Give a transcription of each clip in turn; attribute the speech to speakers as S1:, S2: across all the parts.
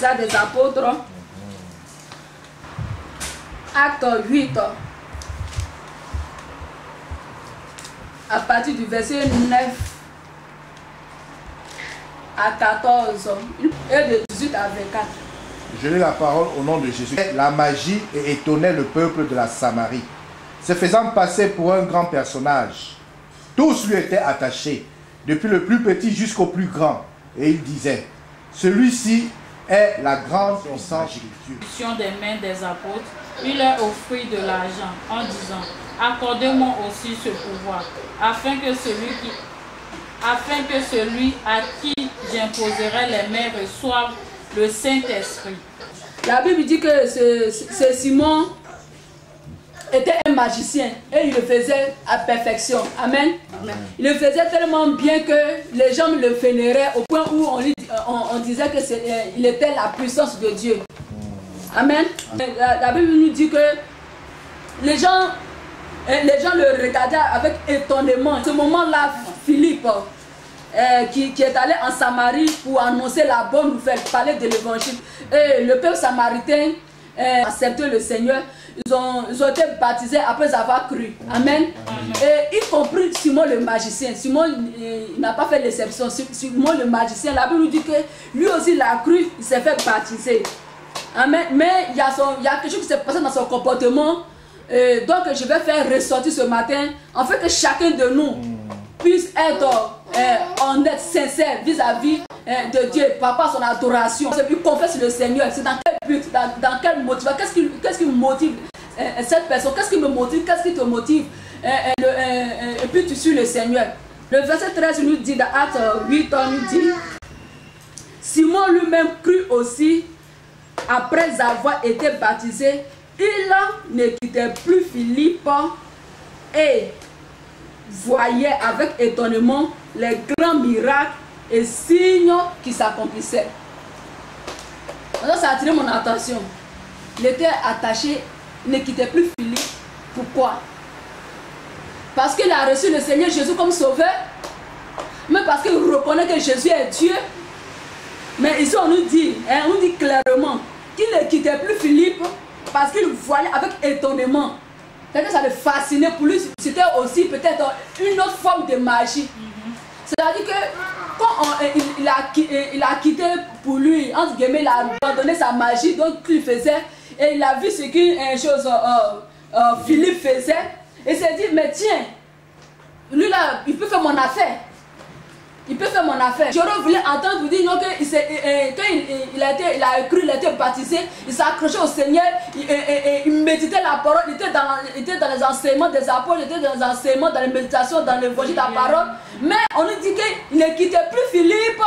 S1: Actes des Apôtres, Acte 8, à partir du verset 9 à 14 et de 18 à 24.
S2: Je lis la parole au nom de Jésus. La magie étonnait le peuple de la Samarie, se faisant passer pour un grand personnage. Tous lui étaient attachés, depuis le plus petit jusqu'au plus grand. Et il disait, celui-ci est la grande puissance de Dieu.
S3: Des mains des apôtres, il leur offrit de l'argent en disant, accordez-moi aussi ce pouvoir, afin que celui à qui j'imposerai les mains reçoive le Saint-Esprit.
S1: La Bible dit que ce Simon était un magicien et il le faisait à perfection. Amen. Amen. Il le faisait tellement bien que les gens le vénéraient au point où on disait qu'il était la puissance de Dieu. Amen. La Bible nous dit que les gens le regardaient avec étonnement. Ce moment-là, Philippe, qui est allé en Samarie pour annoncer la bonne nouvelle, parler de l'évangile. Et le peuple samaritain a accepté le Seigneur. Ils ont été baptisés après avoir cru. Amen. Amen. Et y compris Simon le magicien. Simon n'a pas fait l'exception. Simon le magicien, la Bible nous dit que lui aussi il a cru, il s'est fait baptiser. Amen. Mais il y a quelque chose qui s'est passé dans son comportement. Donc je vais faire ressortir ce matin, en fait que chacun de nous puisse être honnête, sincère vis-à-vis de Dieu, par rapport à son adoration. Il confesse le Seigneur. C'est dans quel but, dans quelle motivation, qu'est-ce qui motive cette personne, qu'est-ce qui me motive, qu'est-ce qui te motive, et puis tu suis le Seigneur. Le verset 13 nous dit, dans Acte 8, on nous dit, Simon lui-même crut aussi, après avoir été baptisé, il ne quittait plus Philippe et voyait avec étonnement les grands miracles et signes qui s'accomplissaient. Ça a attiré mon attention. Il était attaché, il ne quittait plus Philippe. Pourquoi? Parce qu'il a reçu le Seigneur Jésus comme sauveur, mais parce qu'il reconnaît que Jésus est Dieu. Mais ici on nous dit clairement qu'il ne quittait plus Philippe parce qu'il voyait avec étonnement. C'est-à-dire que ça le fascinait pour lui. C'était aussi peut-être une autre forme de magie. C'est-à-dire que quand il a quitté pour lui, entre guillemets, il a abandonné sa magie, donc il faisait, et il a vu ce que Philippe faisait, et il s'est dit, mais tiens, lui là, il peut faire mon affaire. Il peut faire mon affaire. J'aurais voulu entendre vous dire non, quand il a cru, il a été baptisé, il s'est accroché au Seigneur, il méditait la parole, il était dans les enseignements des apôtres, il était dans les enseignements, dans les méditations, dans l'évangile de la parole. Mais on nous dit qu'il ne quittait plus Philippe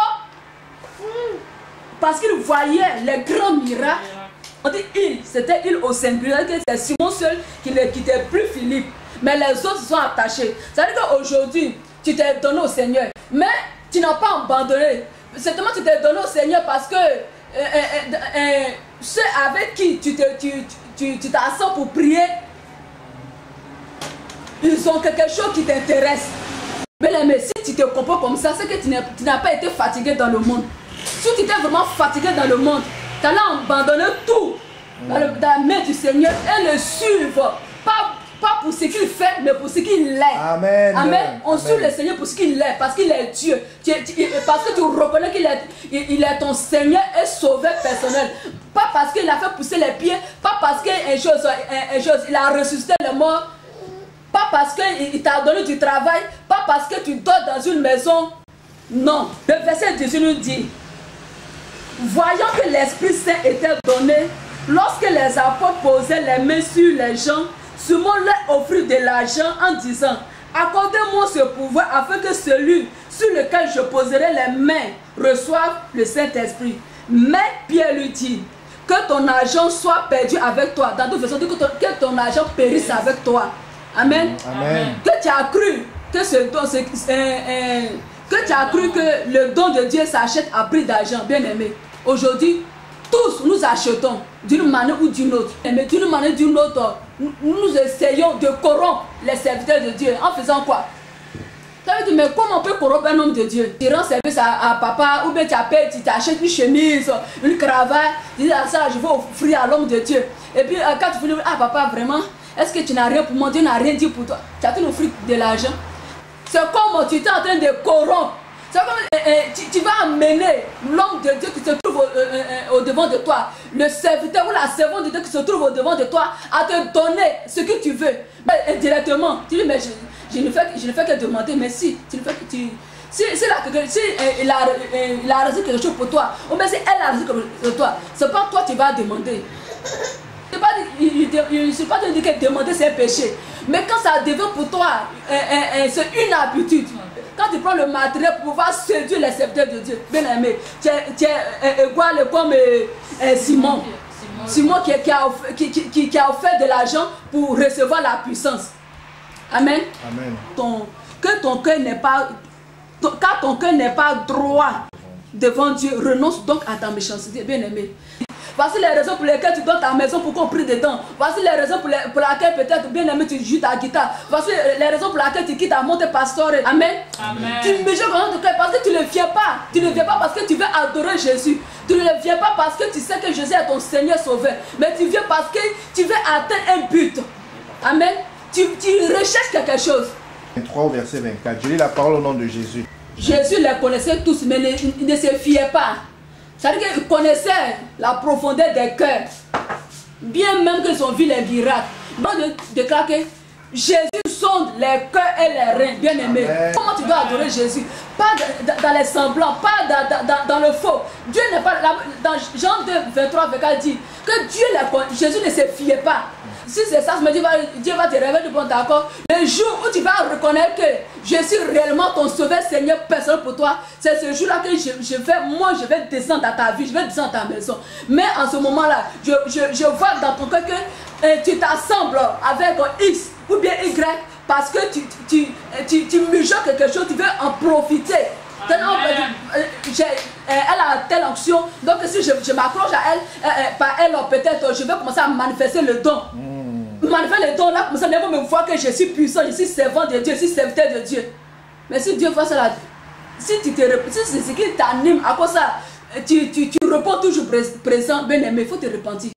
S1: parce qu'il voyait les grands miracles. On dit il, c'était il au singulier, que c'est Simon seul qui ne quittait plus Philippe. Mais les autres se sont attachés. C'est-à-dire qu'aujourd'hui, tu t'es donné au Seigneur, mais tu n'as pas abandonné. Certainement tu t'es donné au Seigneur parce que ceux avec qui tu t'assois pour prier, ils ont quelque chose qui t'intéresse. Mais si tu te comportes comme ça, c'est que tu n'as pas été fatigué dans le monde. Si tu étais vraiment fatigué dans le monde, tu allais abandonner tout dans la main du Seigneur et le suivre. Pas pour ce qu'il fait, mais pour ce qu'il est.
S2: Amen.
S1: Amen. On suit le Seigneur pour ce qu'il est, parce qu'il est Dieu. Parce que tu reconnais qu'il est ton Seigneur et sauveur personnel. Pas parce qu'il a fait pousser les pieds, pas parce qu'il a ressuscité les morts, pas parce qu'il t'a donné du travail, pas parce que tu dors dans une maison. Non. Le verset 18 nous dit, voyant que l'Esprit Saint était donné, lorsque les apôtres posaient les mains sur les gens, Simon leur offrit de l'argent en disant, accordez-moi ce pouvoir afin que celui sur lequel je poserai les mains reçoive le Saint-Esprit. Mais Pierre lui dit, que ton argent soit perdu avec toi. Dans d'autres versions, que ton argent périsse avec toi. Amen.
S2: Amen.
S1: Que tu as cru que le don de Dieu s'achète à prix d'argent, bien aimé. Aujourd'hui, tous nous achetons d'une manière ou d'une autre. Mais d'une manière ou d'une autre, nous essayons de corrompre les serviteurs de Dieu. En faisant quoi? Ça veut dire, mais comment on peut corrompre un homme de Dieu? Tu rends service à papa, ou bien tu appelles, tu t'achètes une chemise, une cravate, tu dis, ah ça, je vais offrir à l'homme de Dieu. Et puis quand tu finis, ah papa, vraiment, est-ce que tu n'as rien pour moi? Dieu n'a rien dit pour toi. Tu as tout offert de l'argent. C'est comme tu es en train de corrompre. C'est comme tu vas amener l'homme de Dieu qui se trouve au devant de toi, le serviteur ou la servante de Dieu qui se trouve au devant de toi, à te donner ce que tu veux. Mais indirectement, tu dis, mais je ne fais que demander, mais si tu ne fais que tu. Si il a reçu quelque chose pour toi, ou bien si elle a reçu quelque chose pour toi, c'est pas toi qui vas demander. Je ne suis pas de dire que demander c'est un péché. Mais quand ça devient pour toi c'est une habitude. Quand tu prends le matériel pour pouvoir séduire les serviteurs de Dieu, bien aimé, tu es égal comme Simon. Simon qui a offert de l'argent pour recevoir la puissance. Amen.
S2: Amen.
S1: Que ton cœur n'est pas, car ton cœur n'est pas droit devant Dieu, renonce donc à ta méchanceté, bien aimé. Voici les raisons pour lesquelles tu donnes ta maison pour qu'on prie dedans. Voici les raisons pour lesquelles peut-être bien aimé tu joues ta guitare. Voici les raisons pour lesquelles tu quittes ta monte pastorale. Amen. Amen. Tu mesures vraiment ton cœur parce que tu ne viens pas. Tu ne viens pas parce que tu veux adorer Jésus. Tu ne viens pas parce que tu sais que Jésus est ton Seigneur Sauveur. Mais tu viens parce que tu veux atteindre un but. Amen. Tu recherches quelque chose.
S2: 23 au verset 24. Je lis la parole au nom de Jésus.
S1: Jésus les connaissait tous, mais ne se fiait pas. C'est-à-dire qu'il connaissait la profondeur des cœurs. Bien même qu'ils ont vu les miracles. Il déclare que Jésus sonde les cœurs et les reins, bien aimés. Comment tu dois adorer Jésus? Pas dans les semblants, pas dans le faux. Dieu n'est pas là. Dans Jean 2, 23, 24 dit que Jésus ne se fiait pas. Si c'est ça, Dieu va te révéler de bon d'accord. Le jour où tu vas reconnaître que je suis réellement ton sauveur Seigneur personnel pour toi, c'est ce jour-là que je vais descendre dans ta vie, je vais descendre dans ta maison. Mais en ce moment-là, je vois dans ton cœur que tu t'assembles avec X ou bien Y parce que tu mesures quelque chose, tu veux en profiter. Elle a telle onction, donc si je m'accroche à elle, par elle peut-être je vais commencer à manifester le don. Manifester le don là, comme ça, les gens me voient que je suis puissant, je suis servant de Dieu, je suis serviteur de Dieu. Mais si Dieu fait cela, si c'est ce qui t'anime, à quoi ça, tu réponds toujours présent, bien aimé, il faut te repentir.